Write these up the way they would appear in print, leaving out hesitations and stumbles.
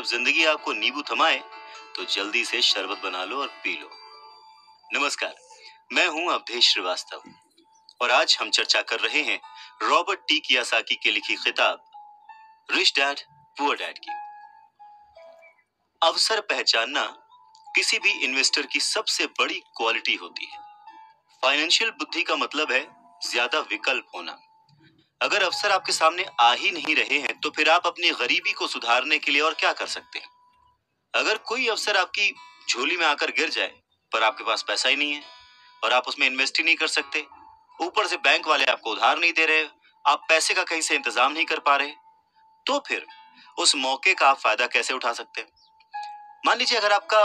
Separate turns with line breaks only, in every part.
जब जिंदगी आपको नींबू थमाए तो जल्दी से शरबत बना लो और पी लो। नमस्कार, मैं हूं अवधेश श्रीवास्तव और आज हम चर्चा कर रहे हैं रॉबर्ट टी कियासाकी की लिखी किताब रिच डैड पुअर डैड की। अवसर पहचानना किसी भी इन्वेस्टर की सबसे बड़ी क्वालिटी होती है। फाइनेंशियल बुद्धि का मतलब है ज्यादा विकल्प होना। अगर अवसर आपके सामने आ ही नहीं रहे हैं तो फिर आप अपनी गरीबी को सुधारने के लिए और क्या कर सकते हैं। अगर कोई अवसर आपकी झोली में आकर गिर जाए पर आपके पास पैसा ही नहीं है और आप उसमें इन्वेस्ट ही नहीं कर सकते, ऊपर से बैंक वाले आपको उधार नहीं दे रहे, आप पैसे का कहीं से इंतजाम नहीं कर पा रहे, तो फिर उस मौके का आप फायदा कैसे उठा सकते हैं। मान लीजिए अगर आपका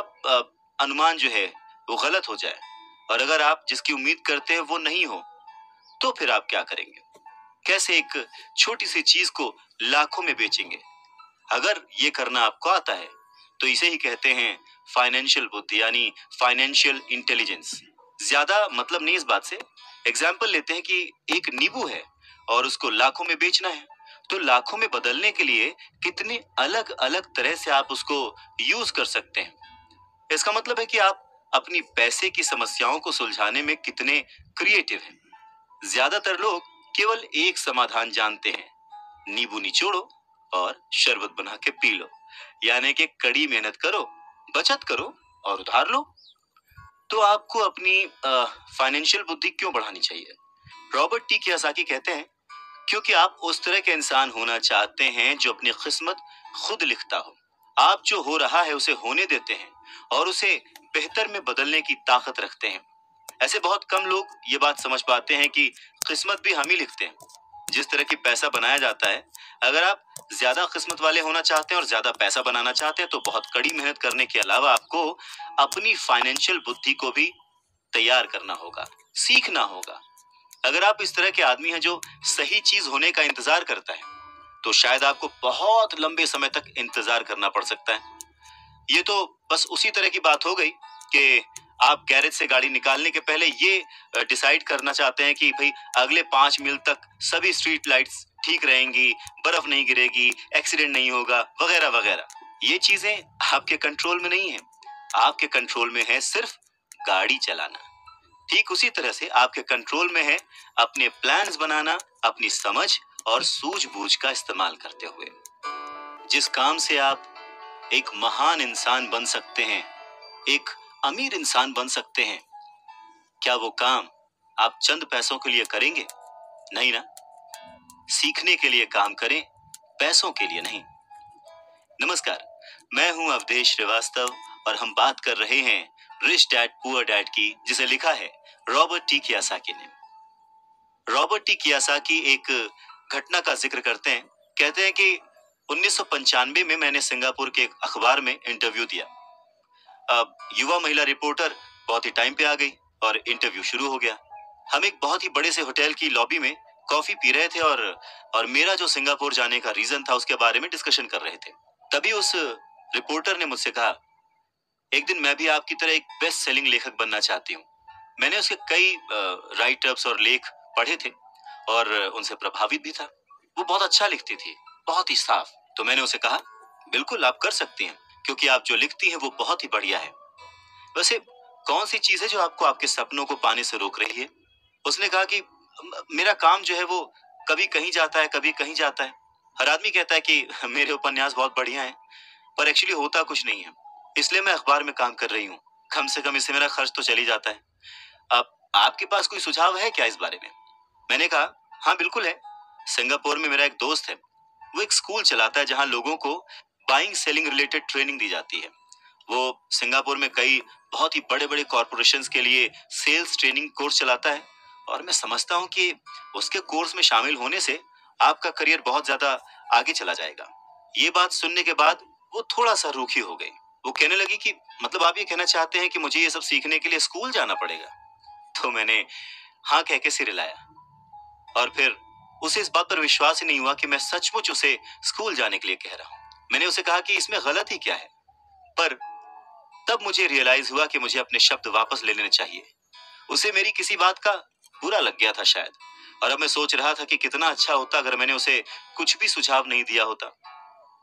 अनुमान जो है वो गलत हो जाए और अगर आप जिसकी उम्मीद करते हैं वो नहीं हो, तो फिर आप क्या करेंगे। कैसे एक छोटी सी चीज को लाखों में बेचेंगे। अगर ये करना आपको आता है तो इसे ही कहते हैं फाइनेंशियल बुद्धि यानी फाइनेंशियल इंटेलिजेंस। ज्यादा मतलब नहीं इस बात से। एग्जाम्पल लेते हैं कि एक नींबू है और उसको लाखों में बेचना है, तो लाखों में बदलने के लिए कितने अलग अलग तरह से आप उसको यूज कर सकते हैं। इसका मतलब है कि आप अपनी पैसे की समस्याओं को सुलझाने में कितने क्रिएटिव हैं। ज्यादातर लोग केवल एक समाधान जानते हैं, नींबू निचोड़ो और शरबत बना के पी लो, यानी कि कड़ी मेहनत करो, बचत करो और उधार लो। तो आपको अपनी फाइनेंशियल बुद्धि क्यों बढ़ानी चाहिए। रॉबर्ट टी कियासाकी कहते हैं क्योंकि आप उस तरह के इंसान होना चाहते हैं जो अपनी किस्मत खुद लिखता हो। आप जो हो रहा है उसे होने देते हैं और उसे बेहतर में बदलने की ताकत रखते हैं। ऐसे बहुत कम लोग ये बात समझ पाते हैं कि किस्मत भी हम ही लिखते हैं। जिस तरह की पैसा बनाया जाता है, अगर आप ज्यादा किस्मत वाले होना चाहते हैं और ज्यादा पैसा बनाना चाहते हैं तो बहुत कड़ी मेहनत करने के अलावा आपको अपनी फाइनेंशियल बुद्धि को भी तैयार करना होगा, सीखना होगा। अगर आप इस तरह के आदमी हैं जो सही चीज होने का इंतजार करता है तो शायद आपको बहुत लंबे समय तक इंतजार करना पड़ सकता है। ये तो बस उसी तरह की बात हो गई कि आप गैरेज से गाड़ी निकालने के पहले ये डिसाइड करना चाहते हैं कि भाई अगले 5 मील तक सभी स्ट्रीट लाइट्स ठीक रहेंगी, बर्फ नहीं गिरेगी, एक्सीडेंट नहीं होगा, वगैरह वगैरह। ये चीजें आपके कंट्रोल में नहीं है। आपके कंट्रोल में है सिर्फ गाड़ी चलाना। ठीक उसी तरह से आपके कंट्रोल में है अपने प्लान्स बनाना, अपनी समझ और सूझबूझ का इस्तेमाल करते हुए। जिस काम से आप एक महान इंसान बन सकते हैं, एक अमीर इंसान बन सकते हैं, क्या वो काम आप चंद पैसों के लिए करेंगे? नहीं ना। सीखने के लिए काम करें, पैसों के लिए नहीं। नमस्कार, मैं हूं अवधेश श्रीवास्तव और हम बात कर रहे हैं रिच डैड पुअर डैड की, जिसे लिखा है रॉबर्ट टी कियासाकी ने। रॉबर्ट टी कियासाकी एक घटना का जिक्र करते हैं। कहते हैं कि 1995 में मैंने सिंगापुर के एक अखबार में इंटरव्यू दिया। अब युवा महिला रिपोर्टर बहुत ही टाइम पे आ गई और इंटरव्यू शुरू हो गया। हम एक बहुत ही बड़े से होटल की लॉबी में कॉफी पी रहे थे और मेरा जो सिंगापुर जाने का रीजन था उसके बारे में डिस्कशन कर रहे थे। तभी उस रिपोर्टर ने मुझसे कहा, एक दिन मैं भी आपकी तरह एक बेस्ट सेलिंग लेखक बनना चाहती हूँ। मैंने उसके कई राइटअप्स और लेख पढ़े थे और उनसे प्रभावित भी था। वो बहुत अच्छा लिखती थी, बहुत ही साफ। तो मैंने उसे कहा, बिल्कुल आप कर सकती हैं, क्योंकि आप जो लिखती हैं वो बहुत ही बढ़िया है। वैसे कौन सी चीज है जो आपको आपके सपनों को पाने से रोक रही है? उसने कहा कि मेरा काम जो है वो कभी कहीं जाता है, कभी कहीं जाता है। हर आदमी कहता है कि मेरे उपन्यास बहुत बढ़िया हैं, पर एक्चुअली होता कुछ नहीं है। इसलिए मैं अखबार में काम कर रही हूँ, कम से कम इससे मेरा खर्च तो चली जाता है। अब आपके पास कोई सुझाव है क्या इस बारे में? मैंने कहा, हाँ बिल्कुल है। सिंगापुर में मेरा एक दोस्त है, वो एक स्कूल चलाता है जहाँ लोगों को बाइंग सेलिंग रिलेटेड ट्रेनिंग दी जाती है। वो सिंगापुर में कई बहुत ही बड़े बड़े कॉर्पोरेशंस के लिए सेल्स ट्रेनिंग कोर्स चलाता है और मैं समझता हूँ कि उसके कोर्स में शामिल होने से आपका करियर बहुत ज्यादा आगे चला जाएगा। ये बात सुनने के बाद वो थोड़ा सा रूखी हो गई। वो कहने लगी कि मतलब आप ये कहना चाहते हैं कि मुझे ये सब सीखने के लिए स्कूल जाना पड़ेगा? तो मैंने हाँ कह के सिर हिलाया और फिर उसे इस बात पर विश्वास ही नहीं हुआ कि मैं सचमुच उसे स्कूल जाने के लिए कह रहा हूँ। मैंने उसे कहा कि इसमें गलत ही क्या है, पर तब मुझे रियलाइज हुआ कि मुझे अपने शब्द वापस ले लेने चाहिए। उसे मेरी किसी बात का बुरा लग गया था शायद, और अब मैं सोच रहा था कि कितना अच्छा होता अगर मैंने उसे कुछ भी सुझाव नहीं दिया होता।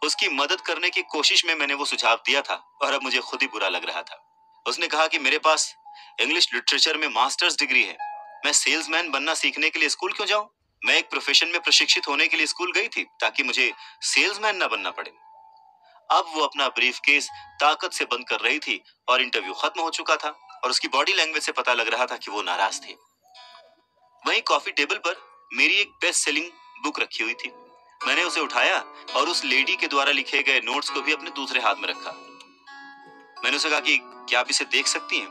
उसकी मदद करने की कोशिश में मैंने वो सुझाव दिया था और अब मुझे खुद ही बुरा लग रहा था। उसने कहा कि मेरे पास इंग्लिश लिटरेचर में मास्टर्स डिग्री है, मैं सेल्समैन बनना सीखने के लिए स्कूल क्यों जाऊं? मैं एक प्रोफेशन में प्रशिक्षित होने के लिए स्कूल गई थी ताकि मुझे सेल्समैन ना बनना पड़े। अब वो अपना ब्रीफकेस ताकत से बंद कर रही थी और इंटरव्यू खत्म हो चुका था और उसकी बॉडी लैंग्वेज से पता लग रहा था कि वो नाराज थी। वहीं कॉफी टेबल पर मेरी एक बेस्ट सेलिंग बुक रखी हुई थी। मैंने उसे उठाया और उस लेडी के द्वारा लिखे गए नोट्स को भी अपने दूसरे हाथ में रखा। मैंने उसे कहा कि क्या आप इसे देख सकती हैं?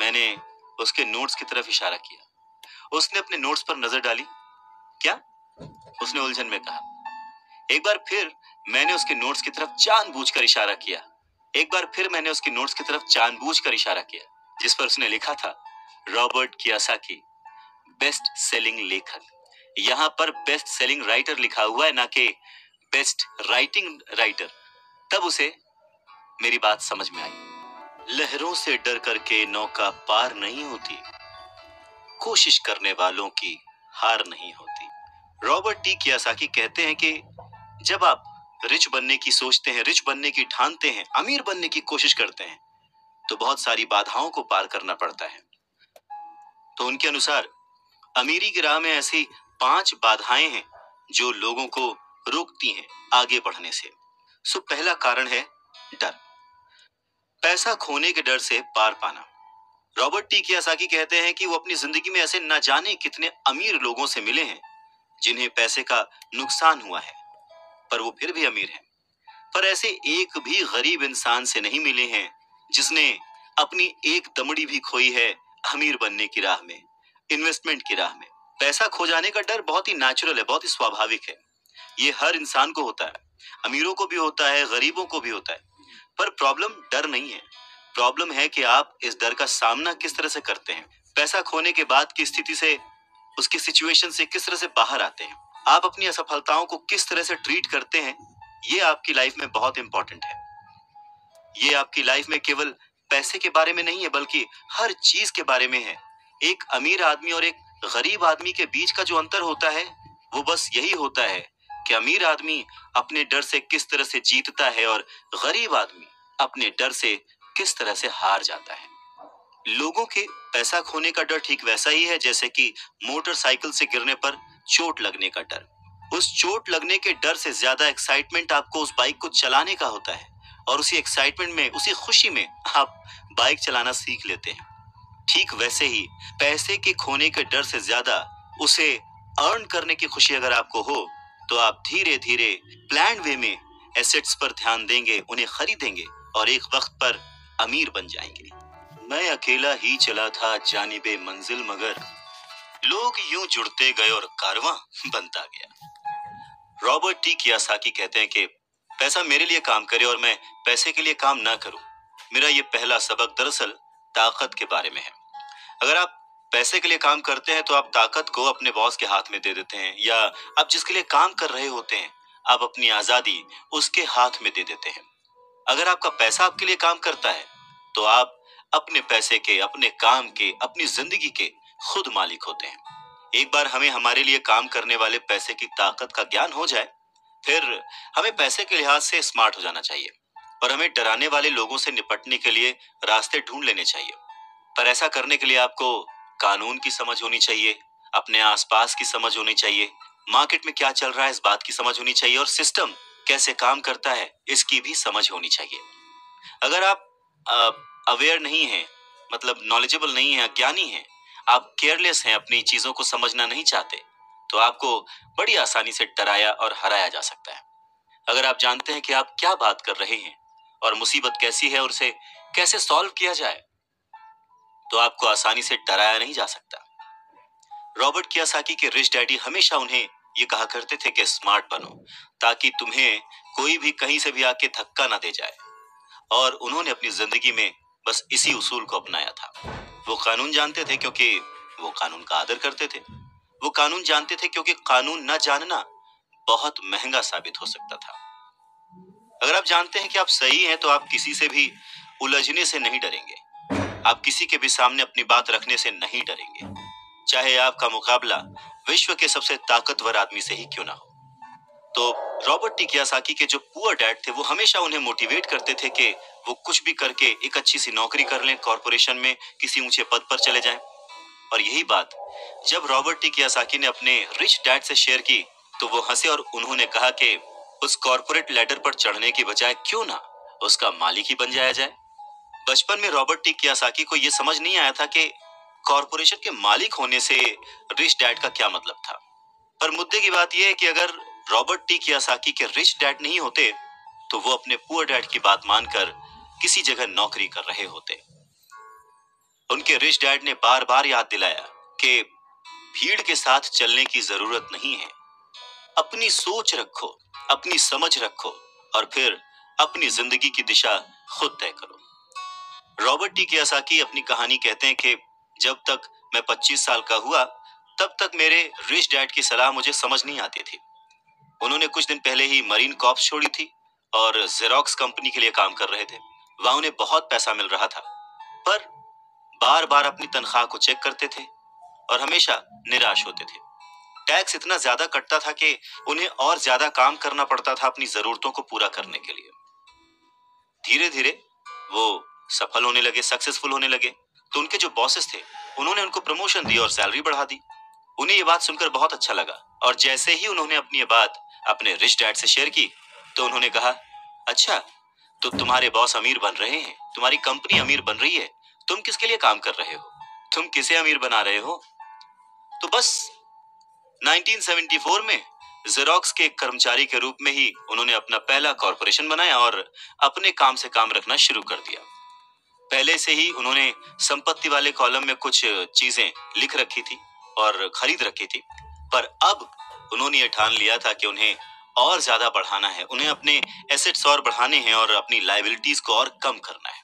मैंने उसके नोट्स की तरफ इशारा किया। उसने अपने नोट्स पर नजर डाली। क्या? उसने उलझन में कहा। एक बार फिर मैंने उसके नोट्स की तरफ जानबूझकर इशारा किया। एक बार फिर मैंने उसके नोट्स की तरफ जानबूझकर इशारा किया, जिस पर उसने लिखा था रॉबर्ट कियोसाकी, बेस्ट सेलिंग लेखक। यहाँ पर बेस्ट सेलिंग राइटर लिखा हुआ है, ना कि बेस्ट राइटिंग राइटर। तब उसे मेरी बात समझ में आई। लहरों से डर करके नौका पार नहीं होती, कोशिश करने वालों की हार नहीं होती। रॉबर्ट टी कियोसाकी कहते हैं कि जब आप रिच बनने की सोचते हैं, रिच बनने की ठानते हैं, अमीर बनने की कोशिश करते हैं, तो बहुत सारी बाधाओं को पार करना पड़ता है। तो उनके अनुसार अमीरी की राह में ऐसी 5 बाधाएं हैं जो लोगों को रोकती हैं आगे बढ़ने से। सो पहला कारण है डर, पैसा खोने के डर से पार पाना। रॉबर्ट टी कियोसाकी कहते हैं कि वो अपनी जिंदगी में ऐसे न जाने कितने अमीर लोगों से मिले हैं जिन्हें पैसे का नुकसान हुआ है, पर वो फिर भी अमीर हैं। पर ऐसे एक भी गरीब इंसान से नहीं मिले हैं जिसने अपनी एक दमड़ी भी खोई है अमीर बनने की राह में, इन्वेस्टमेंट की राह में। पैसा खो जाने का डर बहुत ही नेचुरल है, बहुत ही स्वाभाविक है। ये हर इंसान को होता है, अमीरों को भी होता है, गरीबों को भी होता है। पर प्रॉब्लम डर नहीं है, प्रॉब्लम है कि आप इस डर का सामना किस तरह से करते हैं। पैसा खोने के बाद की स्थिति से, उसकी सिचुएशन से किस तरह से बाहर आते हैं, आप अपनी असफलताओं को किस तरह से ट्रीट करते हैं, ये आपकी लाइफ में बहुत इंपॉर्टेंट है। ये आपकी लाइफ में केवल पैसे के बारे में नहीं है, बल्कि हर चीज के बारे में है। एक अमीर आदमी और एक गरीब आदमी के बीच का जो अंतर होता है वो बस यही होता है कि अमीर आदमी अपने डर से किस तरह से जीतता है और गरीब आदमी अपने डर से किस तरह से हार जाता है। लोगों के पैसा खोने का डर ठीक वैसा ही है जैसे कि मोटरसाइकिल से गिरने पर चोट लगने का डर। उस चोट लगने के डर से ज्यादा एक्साइटमेंट आपको उस बाइक को चलाने का होता है और उसी एक्साइटमेंट में, उसी खुशी में आप बाइक चलाना सीख लेते हैं। ठीक वैसे ही पैसे के खोने के डर से ज्यादा उसे अर्न करने की खुशी अगर आपको हो तो आप धीरे धीरे प्लान वे में एसेट्स पर ध्यान देंगे, उन्हें खरीदेंगे और एक वक्त पर अमीर बन जाएंगे। मैं अकेला ही चला था जानिबे मंजिल, मगर लोग यूं जुड़ते गए और कारवां बनता गया। रॉबर्ट टी कियोसाकी कहते हैं कि पैसा मेरे लिए काम करे और मैं पैसे के लिए काम ना करूं। मेरा ये पहला सबक दरअसल ताकत के बारे में है। अगर आप पैसे के लिए काम करते हैं तो आप ताकत को अपने बॉस के हाथ में दे देते हैं, या आप जिसके लिए काम कर रहे होते हैं आप अपनी आजादी उसके हाथ में दे देते हैं। अगर आपका पैसा आपके लिए काम करता है तो आप अपने पैसे के, अपने काम के, अपनी जिंदगी के खुद मालिक होते हैं। एक बार हमें हमारे लिए काम करने वाले पैसे की ताकत का ज्ञान हो जाए, फिर हमें पैसे के लिहाज से स्मार्ट हो जाना चाहिए और हमें डराने वाले लोगों से निपटने के लिए रास्ते ढूंढ लेने चाहिए। पर ऐसा करने के लिए आपको कानून की समझ होनी चाहिए, अपने आसपास की समझ होनी चाहिए, मार्केट में क्या चल रहा है इस बात की समझ होनी चाहिए और सिस्टम कैसे काम करता है इसकी भी समझ होनी चाहिए। अगर आप अवेयर नहीं हैं, मतलब नॉलेजेबल नहीं है, अज्ञानी हैं, आप केयरलेस हैं, अपनी चीजों को समझना नहीं चाहते, तो आपको बड़ी आसानी से डराया और हराया जा सकता है। अगर आप जानते हैं कि आप क्या बात कर रहे हैं और मुसीबत कैसी है और उसे कैसे सॉल्व किया जाए, तो आपको आसानी से डराया नहीं जा सकता। रॉबर्ट कियोसाकी के रिच डैडी हमेशा उन्हें ये कहा करते थे कि स्मार्ट बनो, ताकि तुम्हें कोई भी कहीं से भी आके धक्का ना दे जाए। और उन्होंने अपनी जिंदगी में बस इसी उसूल को अपनाया था। वो कानून जानते थे क्योंकि वो कानून का आदर करते थे। वो कानून जानते थे क्योंकि कानून न जानना बहुत महंगा साबित हो सकता था। अगर आप जानते हैं कि आप सही हैं तो आप किसी से भी उलझने से नहीं डरेंगे, आप किसी के भी सामने अपनी बात रखने से नहीं डरेंगे, चाहे आपका मुकाबला विश्व के सबसे ताकतवर आदमी से ही क्यों ना हो। तो रॉबर्ट टी कियोसाकी के जो पुअर डैड थे वो हमेशा उन्हें मोटिवेट करते थे कि वो कुछ भी करके एक अच्छी सी नौकरी कर लें, कॉर्पोरेशन में किसी ऊंचे पद पर चले जाएं। और यही बात जब रॉबर्ट टी कियोसाकी ने अपने रिच डैड से शेयर की तो वो हंसे और उन्होंने कहा कि उस कॉर्पोरेट लैडर पर चढ़ने की बजाय क्यों ना उसका मालिक ही बन जाया जाए। बचपन में रॉबर्ट टी कियोसाकी को यह समझ नहीं आया था कि कॉर्पोरेशन के मालिक होने से रिच डैड का क्या मतलब था। पर मुद्दे की बात यह है कि अगर रॉबर्ट टी कियोसाकी के रिच डैड नहीं होते तो वो अपने पुअर डैड की बात मानकर किसी जगह नौकरी कर रहे होते। उनके रिच डैड ने बार बार याद दिलाया कि भीड़ के साथ चलने की जरूरत नहीं है, अपनी सोच रखो, अपनी समझ रखो और फिर अपनी जिंदगी की दिशा खुद तय करो। रॉबर्ट टी कियोसाकी अपनी कहानी कहते हैं कि जब तक मैं 25 साल का हुआ तब तक मेरे रिच डैड की सलाह मुझे समझ नहीं आती थी। उन्होंने कुछ दिन पहले ही मरीन कॉर्प्स छोड़ी थी और जेरोक्स कंपनी के लिए काम कर रहे थे। वहां उन्हें बहुत पैसा मिल रहा था, पर बार बार अपनी तनख्वाह को चेक करते थे और हमेशा निराश होते थे। टैक्स इतना ज्यादा कटता था कि उन्हें और ज्यादा काम करना पड़ता था अपनी जरूरतों को पूरा करने के लिए। धीरे धीरे वो सफल होने लगे, सक्सेसफुल होने लगे। तो उनके जो बॉसेस थे उन्होंने उनको प्रमोशन दी और सैलरी बढ़ा दी। उन्हें ये बात सुनकर बहुत अच्छा लगा और जैसे ही उन्होंने अपनी ये बात अपने रिच डैड से शेयर की तो उन्होंने कहा, अच्छा तो तुम्हारे बॉस अमीर बन रहे हैं, तुम्हारी कंपनी अमीर बन रही है, तुम किसके लिए काम कर रहे हो, तुम किसे अमीर बना रहे हो। तो बस 1974 में जेरोक्स के एक कर्मचारी के रूप में ही उन्होंने अपना पहला कॉर्पोरेशन बनाया और अपने काम से काम रखना शुरू कर दिया। पहले से ही उन्होंने संपत्ति वाले कॉलम में कुछ चीजें लिख रखी थी और खरीद रखी थी, पर अब उन्होंने ये ठान लिया था कि उन्हें और ज्यादा बढ़ाना है, उन्हें अपने एसेट्स और बढ़ाने हैं और अपनी लायबिलिटीज को और कम करना है।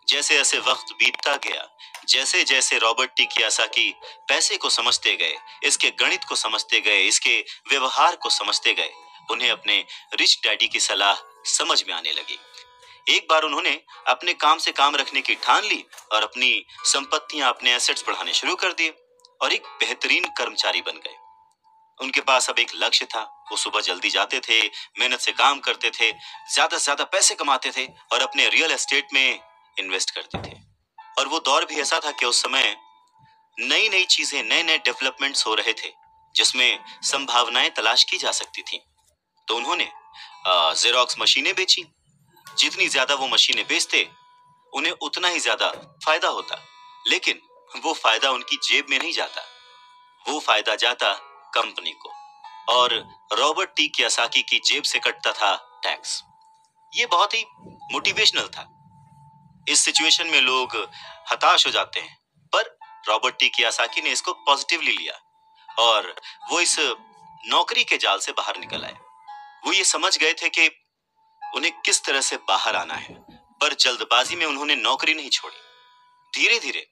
जैसे जैसे वक्त बीतता गया, जैसे जैसे रॉबर्ट टी कियोसाकी पैसे को समझते गए, इसके गणित को समझते गए, इसके व्यवहार को समझते गए, उन्हें अपने रिच डैडी की सलाह समझ में आने लगी। एक बार उन्होंने अपने काम से काम रखने की ठान ली और अपनी संपत्तियां, अपने एसेट्स बढ़ाने शुरू कर दिए और एक बेहतरीन कर्मचारी बन गए। उनके पास अब एक लक्ष्य था। वो सुबह जल्दी जाते थे, मेहनत से काम करते थे, ज्यादा से ज्यादा पैसे कमाते थे और अपने रियल एस्टेट में इन्वेस्ट करते थे। और वो दौर भी ऐसा था कि उस समय नई नई चीजें, नए नए डेवलपमेंट्स हो रहे थे जिसमें संभावनाएं तलाश की जा सकती थी। तो उन्होंने जेरोक्स मशीनें बेची। जितनी ज्यादा वो मशीनें बेचते उन्हें उतना ही ज्यादा फायदा होता, लेकिन वो फायदा उनकी जेब में नहीं जाता, वो फायदा जाता कंपनी को और रॉबर्ट टी कियोसाकी की जेब से कटता था टैक्स। ये बहुत ही मोटिवेशनल था। इस सिचुएशन में लोग हताश हो जाते हैं, पर रॉबर्ट टी कियोसाकी ने इसको पॉजिटिवली लिया और वो इस नौकरी के जाल से बाहर निकल आए। वो ये समझ गए थे कि उन्हें किस तरह से बाहर आना है, पर जल्दबाजी में उन्होंने नौकरी नहीं छोड़ी। धीरे धीरे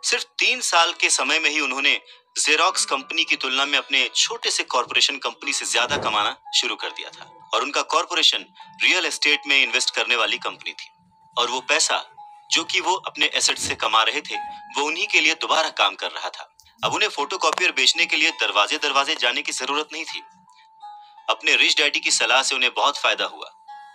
सिर्फ 3 साल के समय में ही उन्होंने जेरोक्स कंपनी की तुलना में अपने छोटे से कॉर्पोरेशन कंपनी से ज्यादा कमाना शुरू कर दिया था और उनका कॉर्पोरेशन रियल एस्टेट में इन्वेस्ट करने वाली कंपनी थी और वो पैसा जो कि वो अपने एसेट से कमा रहे थे वो उन्हीं के लिए दोबारा काम कर रहा था। अब उन्हें फोटोकॉपियर बेचने के लिए दरवाजे दरवाजे जाने की जरूरत नहीं थी। अपने रिच डैडी की सलाह से उन्हें बहुत फायदा हुआ।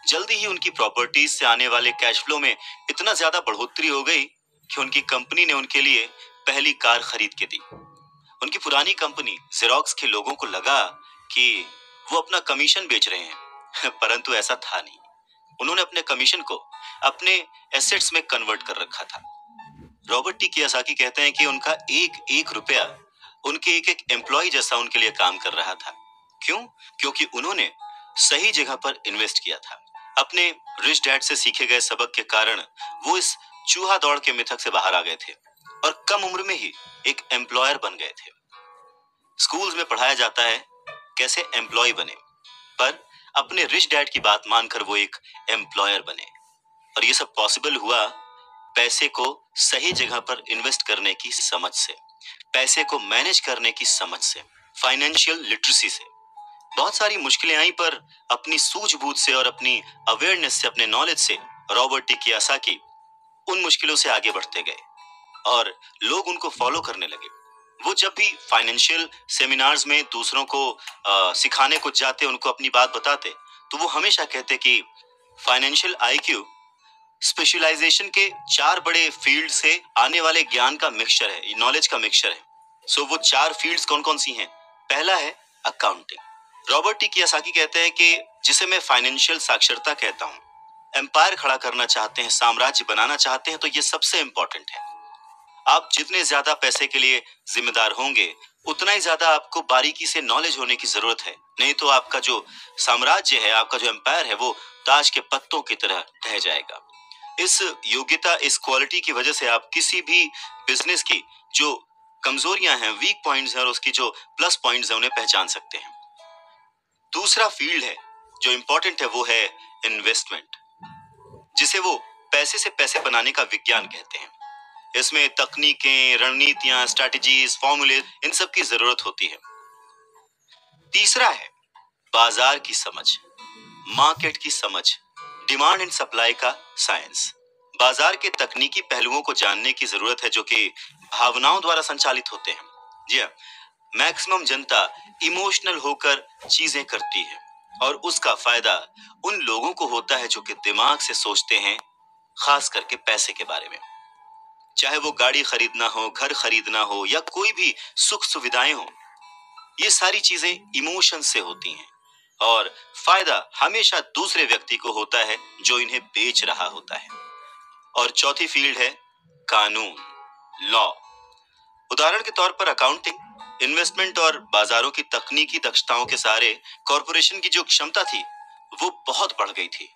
जल्दी ही उनकी प्रॉपर्टीज से आने वाले कैश फ्लो में इतना ज्यादा बढ़ोतरी हो गई कि उनकी कंपनी ने उनके लिए पहली कार खरीद के दी। उनकी पुरानी कंपनी जेरोक्स के लोगों को लगा कि वो अपना कमीशन बेच रहे हैं परंतु ऐसा था नहीं। उन्होंने अपने कमीशन को अपने एसेट्स में कन्वर्ट कर रखा था। रॉबर्ट टी कियोसाकी कहते हैं कि उनका एक एक रुपया उनके एक एक एम्प्लॉय जैसा उनके लिए काम कर रहा था। क्यों? क्योंकि उन्होंने सही जगह पर इन्वेस्ट किया था। अपने रिच डैड से सीखे गए सबक के कारण वो इस चूहा दौड़ के मिथक से बाहर आ गए थे और कम उम्र में ही एक एम्प्लॉयर बन गए थे। स्कूल्स में पढ़ाया जाता है कैसे एम्प्लॉय बने, पर अपने रिच डैड की बात मानकर वो एक एम्प्लॉयर बने और ये सब पॉसिबल हुआ पैसे को सही जगह पर इन्वेस्ट करने की समझ से, पैसे को मैनेज करने की समझ से, फाइनेंशियल लिटरेसी से। बहुत सारी मुश्किलें आई पर अपनी सूझबूझ से और अपनी अवेयरनेस से, अपने नॉलेज से रॉबर्ट टी कियोसाकी उन मुश्किलों से आगे बढ़ते गए और लोग उनको फॉलो करने लगे। वो जब भी फाइनेंशियल सेमिनार्स में दूसरों को सिखाने को जाते, उनको अपनी बात बताते, तो वो हमेशा कहते कि फाइनेंशियल आईक्यू स्पेशलाइजेशन के 4 बड़े फील्ड से आने वाले ज्ञान का मिक्सचर है, नॉलेज का मिक्सचर है। सो वो 4 फील्ड्स कौन कौन सी हैं? पहला है अकाउंटिंग। रॉबर्ट टी कियोसाकी कहते हैं कि जिसे मैं फाइनेंशियल साक्षरता कहता हूँ, एम्पायर खड़ा करना चाहते हैं, साम्राज्य बनाना चाहते हैं, तो ये सबसे इंपॉर्टेंट है। आप जितने ज्यादा पैसे के लिए जिम्मेदार होंगे, उतना ही ज्यादा आपको बारीकी से नॉलेज होने की जरूरत है, नहीं तो आपका जो साम्राज्य है, आपका जो एम्पायर है, वो ताज के पत्तों की तरह ढह जाएगा। इस योग्यता, इस क्वालिटी की वजह से आप किसी भी बिजनेस की जो कमजोरियां हैं, वीक पॉइंट्स हैं, और उसकी जो प्लस पॉइंट्स हैं, उन्हें पहचान सकते हैं। दूसरा फील्ड है जो इंपॉर्टेंट है, वो है इन्वेस्टमेंट, जिसे वो पैसे से पैसे बनाने का विज्ञान कहते हैं। इसमें तकनीकें, रणनीतियां, स्ट्रैटेजीज, फॉर्मूले, इन सब की जरूरत होती है। तीसरा है बाजार की समझ, मार्केट की समझ, डिमांड एंड सप्लाई का साइंस। बाजार के तकनीकी पहलुओं को जानने की जरूरत है, जो कि भावनाओं द्वारा संचालित होते हैं। जी हाँ, मैक्सिमम जनता इमोशनल होकर चीजें करती है, और उसका फायदा उन लोगों को होता है जो कि दिमाग से सोचते हैं, खास करके पैसे के बारे में। चाहे वो गाड़ी खरीदना हो, घर खरीदना हो, या कोई भी सुख सुविधाएं हो, ये सारी चीजें इमोशन से होती हैं, और फायदा हमेशा दूसरे व्यक्ति को होता है जो इन्हें बेच रहा होता है। और चौथी फील्ड है कानून, लॉ। उदाहरण के तौर पर अकाउंटिंग, इन्वेस्टमेंट और बाजारों की तकनीकी दक्षताओं के सहारे कॉरपोरेशन की जो क्षमता थी, वो बहुत बढ़ गई थी।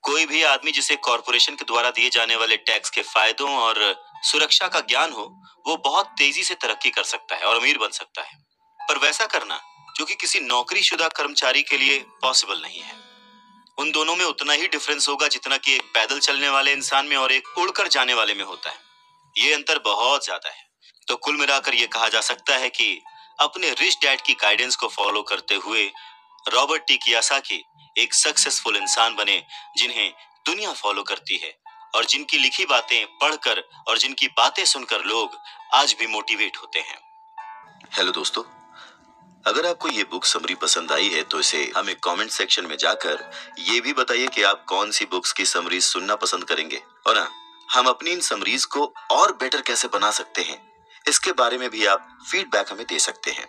कोई भी आदमी जिसे कॉरपोरेशन के द्वारा दिए जाने वाले टैक्स के फायदों और सुरक्षा का ज्ञान हो, वो बहुत तेजी से तरक्की कर सकता है और अमीर बन सकता है। पर वैसा करना जो कि किसी नौकरीशुदा कर्मचारी के लिए पॉसिबल नहीं है। उन दोनों में उतना ही डिफरेंस होगा जितना कि एक पैदल चलने वाले इंसान में और एक उड़कर जाने वाले में होता है। ये अंतर बहुत ज्यादा है। तो कुल मिलाकर ये कहा जा सकता है कि अपने रिच डैड की गाइडेंस को फॉलो करते हुए रॉबर्ट टी कियोसाकी एक सक्सेसफुल इंसान बने, जिन्हें दुनिया फॉलो करती है, और जिनकी लिखी बातें पढ़कर और जिनकी बातें सुनकर लोग आज भी मोटिवेट होते हैं। हेलो दोस्तों, अगर आपको ये बुक समरी पसंद आई है तो इसे हमें कमेंट सेक्शन में जाकर ये भी बताइए कि आप कौन सी बुक्स की समरीज सुनना पसंद करेंगे, और हाँ, हम अपनी इन समरीज को और बेटर कैसे बना सकते हैं, इसके बारे में भी आप फीडबैक हमें दे सकते हैं।